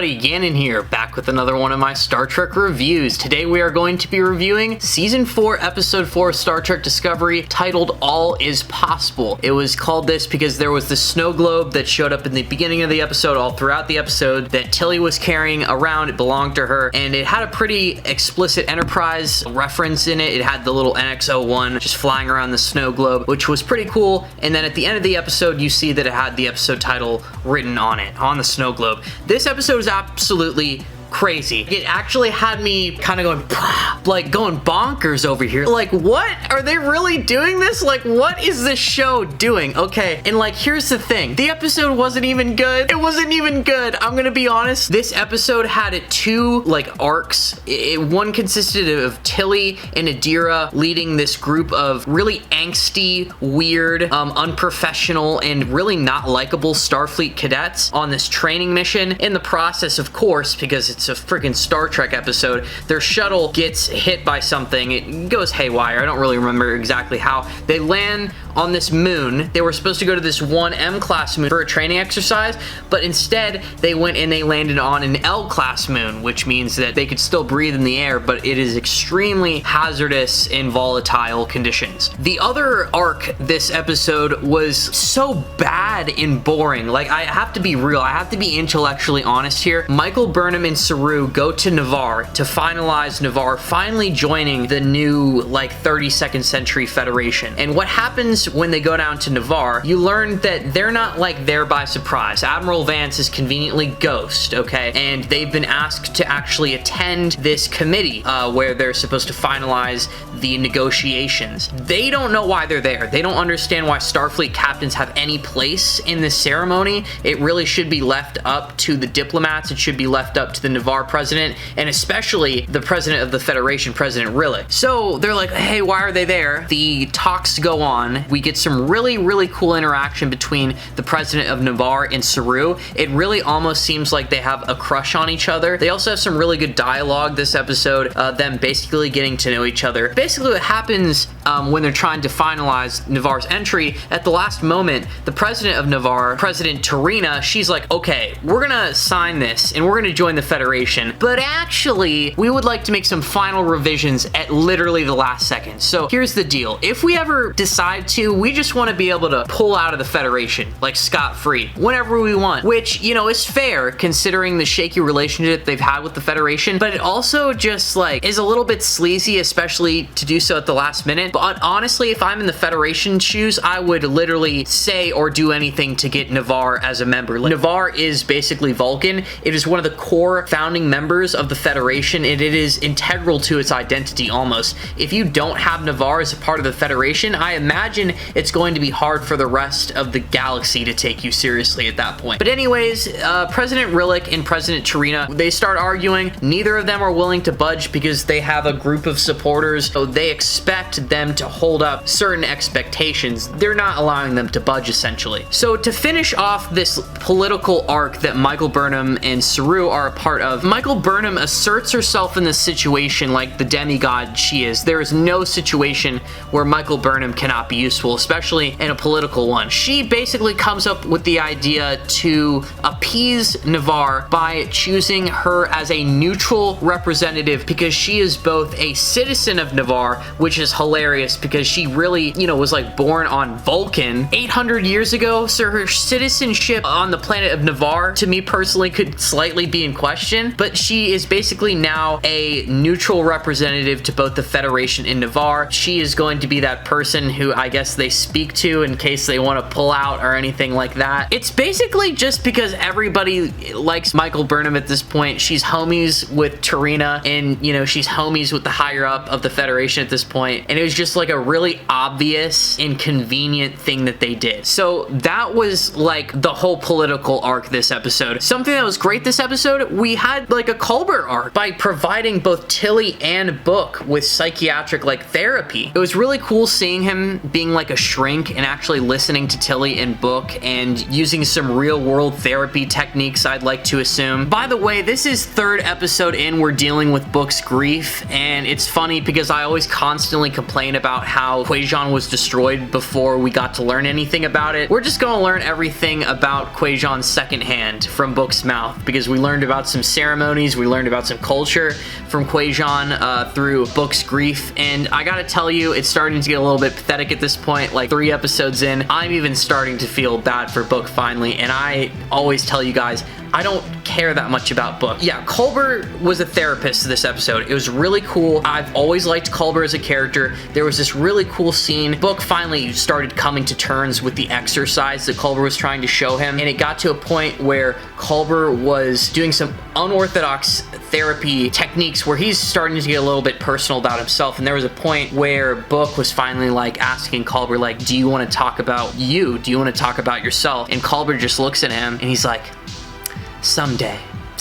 everybody, Gannon here, back with another one of my Star Trek reviews. Today we are going to be reviewing Season 4, Episode 4 of Star Trek Discovery, titled All Is Possible. It was called this because there was this snow globe that showed up in the beginning of the episode, all throughout the episode, that Tilly was carrying around. It belonged to her, and it had a pretty explicit Enterprise reference in it. It had the little NX-01 just flying around the snow globe, which was pretty cool, and then at the end of the episode, you see that it had the episode title written on it, on the snow globe. This episode is absolutely crazy. It actually had me kind of going, like, going bonkers over here. Like, what? Are they really doing this? Like, what is this show doing? Okay, and like, here's the thing. The episode wasn't even good. It wasn't even good. I'm gonna be honest. This episode had two, like, arcs. One consisted of Tilly and Adira leading this group of really angsty, weird, unprofessional, and really not likable Starfleet cadets on this training mission. In the process, of course, because it's a freaking Star Trek episode, their shuttle gets hit by something. It goes haywire. I don't really remember exactly how. They land on this moon. They were supposed to go to this 1M class moon for a training exercise, but instead they went and they landed on an L class moon, which means that they could still breathe in the air, but it is extremely hazardous in volatile conditions. The other arc this episode was so bad and boring. Like, I have to be real. I have to be intellectually honest here. Michael Burnham and Saru go to Navarre to finalize Navarre finally joining the new, like, 32nd Century Federation. And what happens when they go down to Navarre, you learn that they're not, like, there by surprise. Admiral Vance is conveniently Ghost, okay? And they've been asked to actually attend this committee where they're supposed to finalize the negotiations. They don't know why they're there. They don't understand why Starfleet captains have any place in this ceremony. It really should be left up to the diplomats. It should be left up to the Navarre president, and especially the president of the Federation, President Rillick. So they're like, hey, why are they there? The talks go on. We get some really, really cool interaction between the president of Navarre and Saru. It really almost seems like they have a crush on each other. They also have some really good dialogue this episode, them basically getting to know each other. Basically what happens when they're trying to finalize Navarre's entry, at the last moment, the president of Navarre, President Tarina, she's like, okay, we're gonna sign this and we're gonna join the Federation, but actually, we would like to make some final revisions at literally the last second. So here's the deal. If we ever decide to, we just want to be able to pull out of the Federation, like, scot-free, whenever we want, which, you know, is fair considering the shaky relationship they've had with the Federation, but it also just, like, is a little bit sleazy, especially to do so at the last minute. But honestly, if I'm in the Federation shoes, I would literally say or do anything to get Navarre as a member. Like, Navarre is basically Vulcan. It is one of the core founding members of the Federation, and it is integral to its identity almost. If you don't have Navarre as a part of the Federation, I imagine it's going to be hard for the rest of the galaxy to take you seriously at that point. But anyways, President Rillick and President Tarina, they start arguing. Neither of them are willing to budge because they have a group of supporters, so they expect them to hold up certain expectations. They're not allowing them to budge, essentially. So to finish off this political arc that Michael Burnham and Saru are a part of, Michael Burnham asserts herself in this situation like the demigod she is. There is no situation where Michael Burnham cannot be useful, especially in a political one. She basically comes up with the idea to appease Navarre by choosing her as a neutral representative because she is both a citizen of Navarre, which is hilarious because she really, you know, was like born on Vulcan 800 years ago, so her citizenship on the planet of Navarre, to me personally, could slightly be in question, but she is basically now a neutral representative to both the Federation and Navarre. She is going to be that person who I guess they speak to in case they want to pull out or anything like that. It's basically just because everybody likes Michael Burnham at this point. She's homies with Tarina, and, you know, she's homies with the higher up of the Federation at this point, and it was just like a really obvious and convenient thing that they did. So that was like the whole political arc this episode. Something that was great this episode, we had like a Culber arc by providing both Tilly and Book with psychiatric, like, therapy. It was really cool seeing him being like a shrink and actually listening to Tilly and Book and using some real world therapy techniques, I'd like to assume. By the way, this is third episode in, we're dealing with Book's grief, and it's funny because I always constantly complain explain about how Quajon was destroyed before we got to learn anything about it. We're just gonna learn everything about Quajon secondhand from Book's mouth, because we learned about some ceremonies, we learned about some culture from Quajon through Book's grief, and I gotta tell you, it's starting to get a little bit pathetic at this point. Like 3 episodes in, I'm even starting to feel bad for Book finally, and I always tell you guys, I don't care that much about Book. Yeah, Culber was a therapist this episode. It was really cool. I've always liked Culber as a character. There was this really cool scene. Book finally started coming to terms with the exercise that Culber was trying to show him, and it got to a point where Culber was doing some unorthodox therapy techniques where he's starting to get a little bit personal about himself, and there was a point where Book was finally like asking Culber, like, do you want to talk about you? Do you want to talk about yourself? And Culber just looks at him and he's like, someday.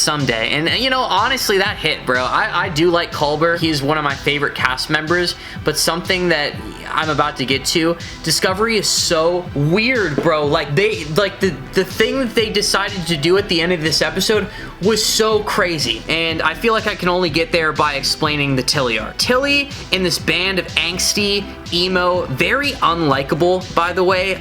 And you know, honestly, that hit, bro. I do like Culber. He's one of my favorite cast members, but something that I'm about to get to, Discovery is so weird, bro. Like the thing that they decided to do at the end of this episode was so crazy, and I feel like I can only get there by explaining the TILLY arc. TILLY in this band of angsty, emo, very unlikable, by the way,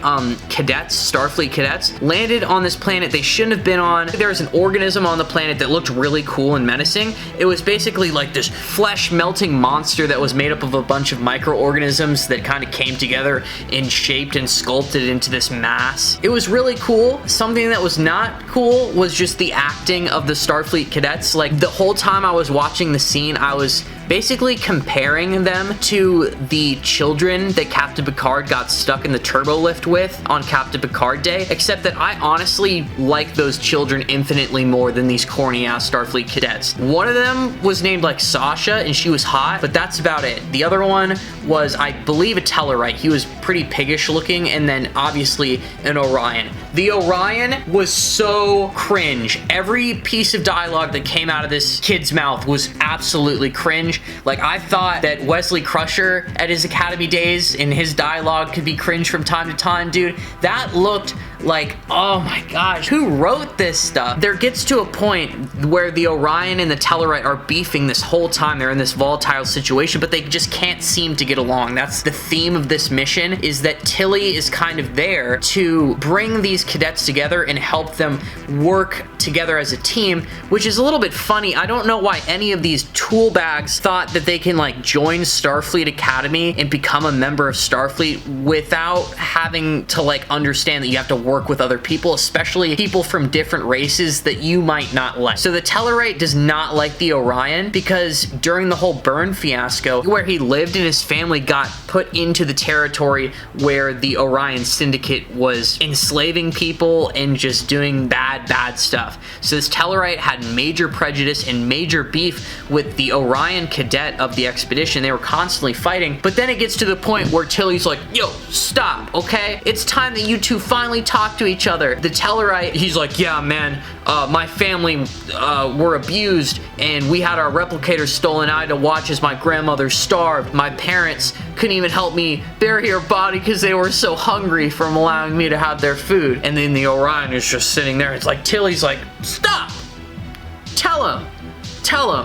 cadets, Starfleet cadets, landed on this planet they shouldn't have been on. There was an organism on the planet that looked really cool and menacing. It was basically like this flesh-melting monster that was made up of a bunch of microorganisms that kind of came together and shaped and sculpted into this mass. It was really cool. Something that was not cool was just the acting of the Starfleet cadets. Like, the whole time I was watching the scene, I was basically comparing them to the children that Captain Picard got stuck in the turbo lift with on Captain Picard Day, except that I honestly like those children infinitely more than these corny-ass Starfleet cadets. One of them was named like Sasha, and she was hot, but that's about it. The other one was, I believe, a Tellurite. He was pretty piggish looking, and then obviously an Orion. The Orion was so cringe. Every piece of dialogue that came out of this kid's mouth was absolutely cringe. Like, I thought that Wesley Crusher at his academy days in his dialogue could be cringe from time to time, dude. That looked like, oh my gosh, who wrote this stuff? There gets to a point where the Orion and the Tellurite are beefing this whole time. They're in this volatile situation, but they just can't seem to get along. That's the theme of this mission, is that TILLY is kind of there to bring these cadets together and help them work together as a team, which is a little bit funny. I don't know why any of these tool bags thought that they can like join Starfleet Academy and become a member of Starfleet without having to like understand that you have to work with other people, especially people from different races that you might not like. So the Tellurite does not like the Orion because during the whole burn fiasco where he lived and his family got put into the territory where the Orion Syndicate was enslaving people and just doing bad stuff. So this Tellurite had major prejudice and major beef with the Orion cadet of the expedition. They were constantly fighting, but then it gets to the point where Tilly's like, yo, stop, okay? It's time that you two finally talk to each other. The Tellurite, he's like, yeah, man, my family were abused and we had our replicators stolen. I had to watch as my grandmother starved. My parents couldn't even help me bury her body because they were so hungry from allowing me to have their food. And then the Orion is just sitting there. It's like, Tilly's like, stop! Tell him!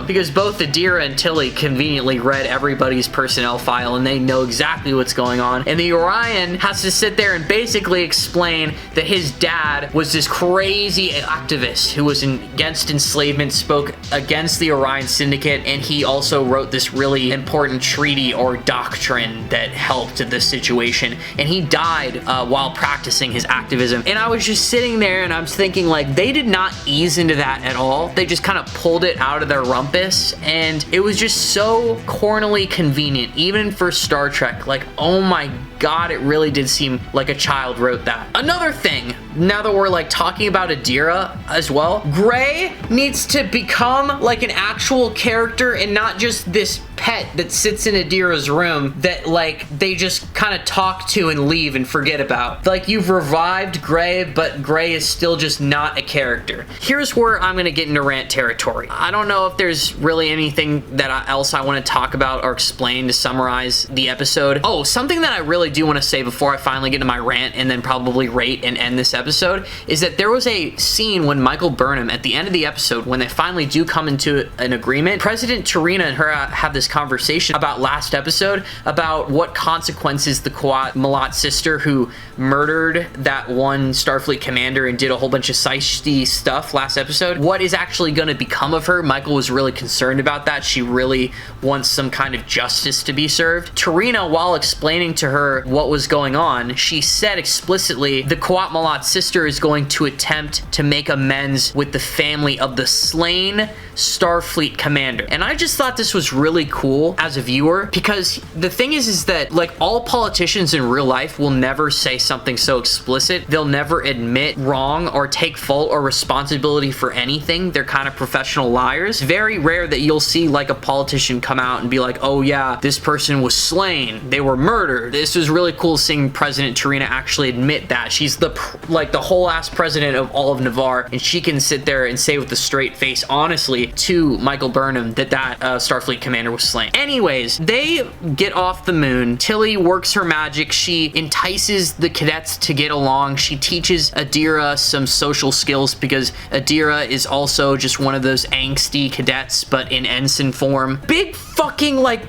Because both Adira and TILLY conveniently read everybody's personnel file and they know exactly what's going on. And the Orion has to sit there and basically explain that his dad was this crazy activist who was against enslavement, spoke against the Orion Syndicate, and he also wrote this really important treaty or doctrine that helped the situation. And he died while practicing his activism. And I was just sitting there and I was thinking, like, they did not ease into that at all. They just kind of pulled it out of their rumpus, and it was just so cornily convenient, even for Star Trek. Like, oh my god, it really did seem like a child wrote that. Another thing, now that we're like talking about Adira as well, Gray needs to become like an actual character and not just this pet that sits in Adira's room that like they just kind of talk to and leave and forget about. Like, you've revived Gray, but Gray is still just not a character. Here's where I'm gonna get into rant territory. I don't know if there's really anything that else I want to talk about or explain to summarize the episode. Oh, something that I really really do want to say before I finally get to my rant and then probably rate and end this episode is that there was a scene when Michael Burnham, at the end of the episode, when they finally do come into an agreement, President Tarina and her have this conversation about last episode, about what consequences the Qowat Malat sister who murdered that one Starfleet commander and did a whole bunch of shiesty stuff last episode, what is actually going to become of her. Michael was really concerned about that. She really wants some kind of justice to be served. Tarina, while explaining to her what was going on, she said explicitly the Qowat Malat sister is going to attempt to make amends with the family of the slain Starfleet commander. And I just thought this was really cool as a viewer, because the thing is that like all politicians in real life will never say something so explicit. They'll never admit wrong or take fault or responsibility for anything. They're kind of professional liars. Very rare that you'll see like a politician come out and be like, oh yeah, this person was slain, they were murdered. This was really cool seeing President Tarina actually admit that. She's the whole ass president of all of Navarre, and she can sit there and say with a straight face, honestly, to Michael Burnham that Starfleet commander was slain. Anyways, they get off the moon. Tilly works her magic. She entices the cadets to get along. She teaches Adira some social skills, because Adira is also just one of those angsty cadets, but in ensign form. Big fucking like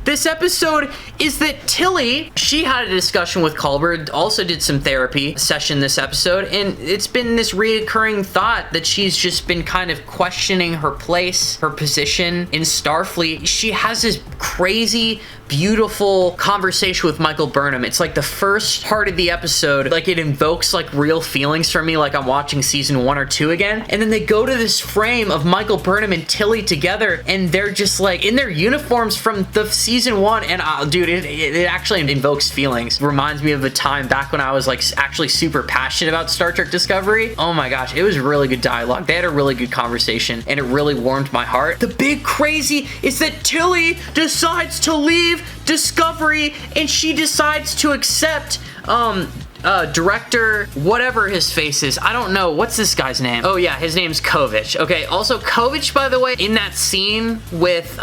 this episode is that Tilly, she had a discussion with Culber, also did some therapy session this episode, and it's been this reoccurring thought that she's just been kind of questioning her place, her position in Starfleet. She has this crazy, beautiful conversation with Michael Burnham. It's like the first part of the episode, like it invokes like real feelings from me, like I'm watching season 1 or 2 again, and then they go to this frame of Michael Burnham and Tilly together, and they're just like in their uniforms from the season 1, and dude, it actually invokes feelings. Reminds me of a time back when I was like actually super passionate about Star Trek Discovery. Oh my gosh, it was really good dialogue. They had a really good conversation, and it really warmed my heart. The big crazy is that Tilly decides to leave Discovery, and she decides to accept director, whatever his face is. I don't know. What's this guy's name? Oh yeah, his name's Kovich. Okay, also Kovich, by the way, in that scene with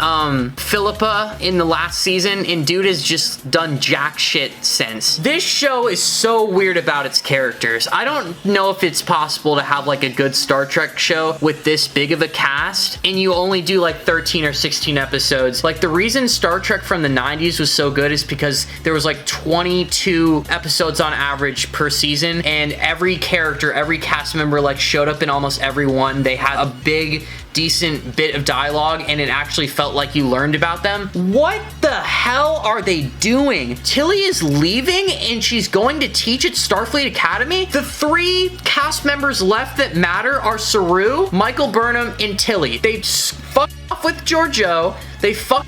Philippa in the last season, and dude has just done jack shit since. This show is so weird about its characters. I don't know if it's possible to have like a good Star Trek show with this big of a cast, and you only do like 13 or 16 episodes. Like the reason Star Trek from the 90s was so good is because there was like 22 episodes on average per season, and every character, every cast member like showed up in almost every one. They had a big, decent bit of dialogue, and it actually felt like you learned about them. What the hell are they doing? Tilly is leaving, and she's going to teach at Starfleet Academy? The 3 cast members left that matter are Saru, Michael Burnham, and Tilly. They fuck off with Giorgio. They fuck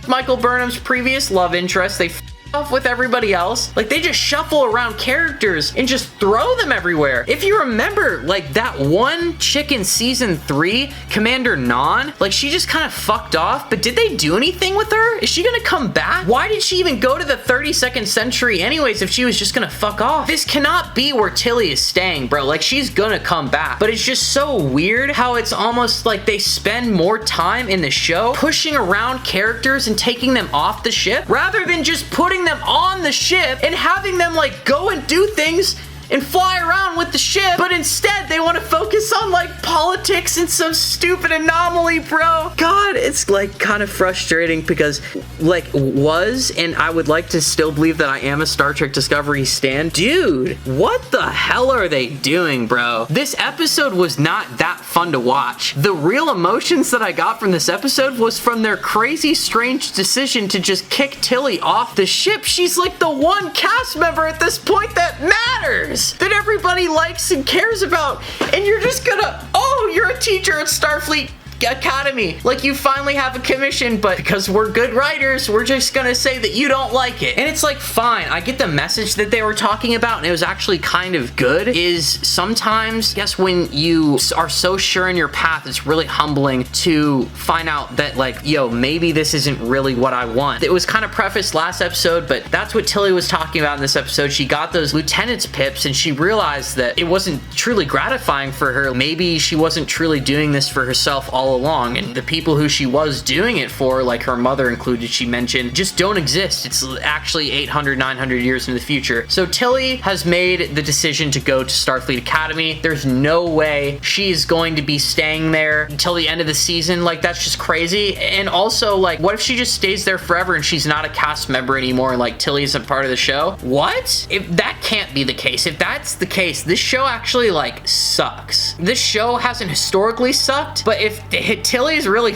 Michael Burnham's previous love interest. They off with everybody else. Like, they just shuffle around characters and just throw them everywhere. If you remember, like, that one chick in season 3, Commander Non, like, she just kind of fucked off, but did they do anything with her? Is she gonna come back? Why did she even go to the 32nd century anyways if she was just gonna fuck off? This cannot be where Tilly is staying, bro. Like, she's gonna come back. But it's just so weird how it's almost like they spend more time in the show pushing around characters and taking them off the ship rather than just putting them on the ship and having them like go and do things and fly around with the ship, but instead they want to focus on like politics and some stupid anomaly, bro. God, it's like kind of frustrating because like and I would like to still believe that I am a Star Trek Discovery stan. Dude, what the hell are they doing, bro? This episode was not that fun to watch. The real emotions that I got from this episode was from their crazy, strange decision to just kick Tilly off the ship. She's like the one cast member at this point that matters, that everybody likes and cares about, and you're just gonna, oh, you're a teacher at Starfleet Academy, like you finally have a commission, but because we're good writers, we're just gonna say that you don't like it. And it's like, fine, I get the message that they were talking about, and it was actually kind of good, is sometimes, I guess, when you are so sure in your path, it's really humbling to find out that like, yo, maybe this isn't really what I want. It was kind of prefaced last episode, but that's what Tilly was talking about in this episode. She got those lieutenant's pips, and she realized that it wasn't truly gratifying for her. Maybe she wasn't truly doing this for herself all all along, and the people who she was doing it for, like her mother included, she mentioned, just don't exist. It's actually 800, 900 years in the future. So Tilly has made the decision to go to Starfleet Academy. There's no way she's going to be staying there until the end of the season. Like, that's just crazy. And also, like, what if she just stays there forever and she's not a cast member anymore and like Tilly isn't part of the show? What? If that can't be the case, if that's the case, this show actually like sucks. This show hasn't historically sucked, but if Tilly's really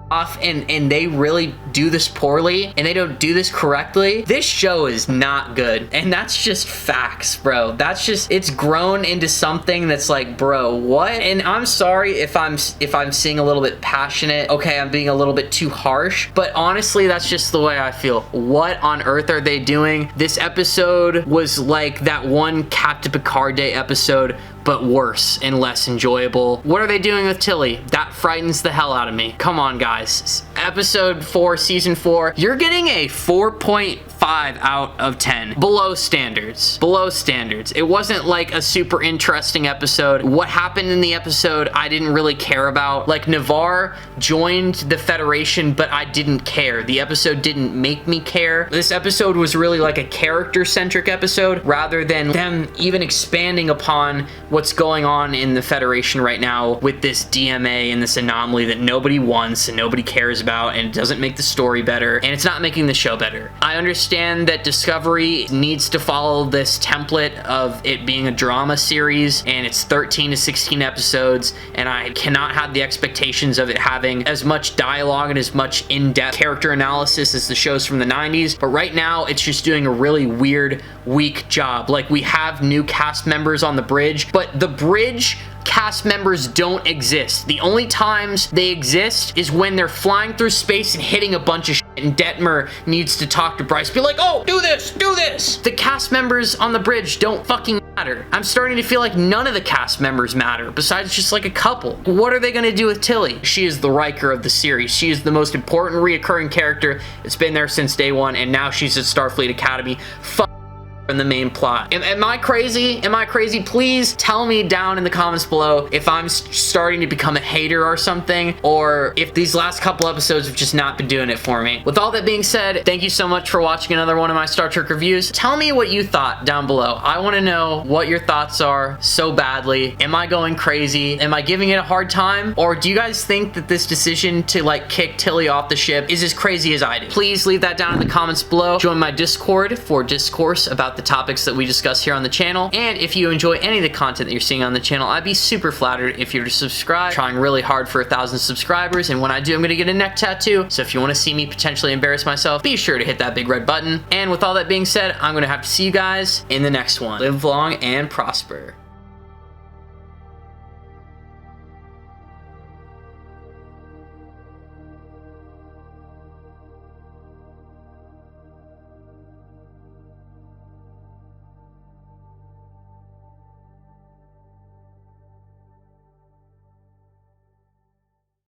off and they really do this poorly and they don't do this correctly, this show is not good. And that's just facts, bro. That's just, it's grown into something that's like, bro, what? And I'm sorry if I'm seeing a little bit passionate. Okay, I'm being a little bit too harsh, but honestly, that's just the way I feel. What on earth are they doing? This episode was like that one Captain Picard Day episode, but worse and less enjoyable. What are they doing with Tilly? That frightens the hell out of me. Come on, guys. Episode 4, season 4, you're getting a 4.5 out of 10. Below standards. Below standards. It wasn't like a super interesting episode. What happened in the episode, I didn't really care about. Like, Navarre joined the Federation, but I didn't care. The episode didn't make me care. This episode was really like a character-centric episode rather than them even expanding upon what's going on in the Federation right now with this DMA and this anomaly that nobody wants and nobody cares about, and it doesn't make the story better, and it's not making the show better. I understand that Discovery needs to follow this template of it being a drama series, and it's 13 to 16 episodes, and I cannot have the expectations of it having as much dialogue and as much in-depth character analysis as the shows from the 90s, but right now it's just doing a really weird, weak job. Like, we have new cast members on the bridge, but the bridge cast members don't exist. The only times they exist is when they're flying through space and hitting a bunch of shit, and Detmer needs to talk to Bryce, be like, oh, do this, do this. The cast members on the bridge don't fucking matter. I'm starting to feel like none of the cast members matter, besides just like a couple. What are they gonna do with Tilly? She is the Riker of the series. She is the most important reoccurring character. It's been there since day one, and now she's at Starfleet Academy. In the main plot. Am I crazy? Am I crazy? Please tell me down in the comments below if I'm starting to become a hater or something, or if these last couple episodes have just not been doing it for me. With all that being said, thank you so much for watching another one of my Star Trek reviews. Tell me what you thought down below. I want to know what your thoughts are so badly. Am I going crazy? Am I giving it a hard time? Or do you guys think that this decision to like kick Tilly off the ship is as crazy as I do? Please leave that down in the comments below. Join my Discord for discourse about the topics that we discuss here on the channel. And if you enjoy any of the content that you're seeing on the channel, I'd be super flattered if you were to subscribe. Trying really hard for 1,000 subscribers, and when I do, I'm gonna get a neck tattoo. So if you want to see me potentially embarrass myself, be sure to hit that big red button. And with all that being said, I'm gonna have to see you guys in the next one. Live long and prosper.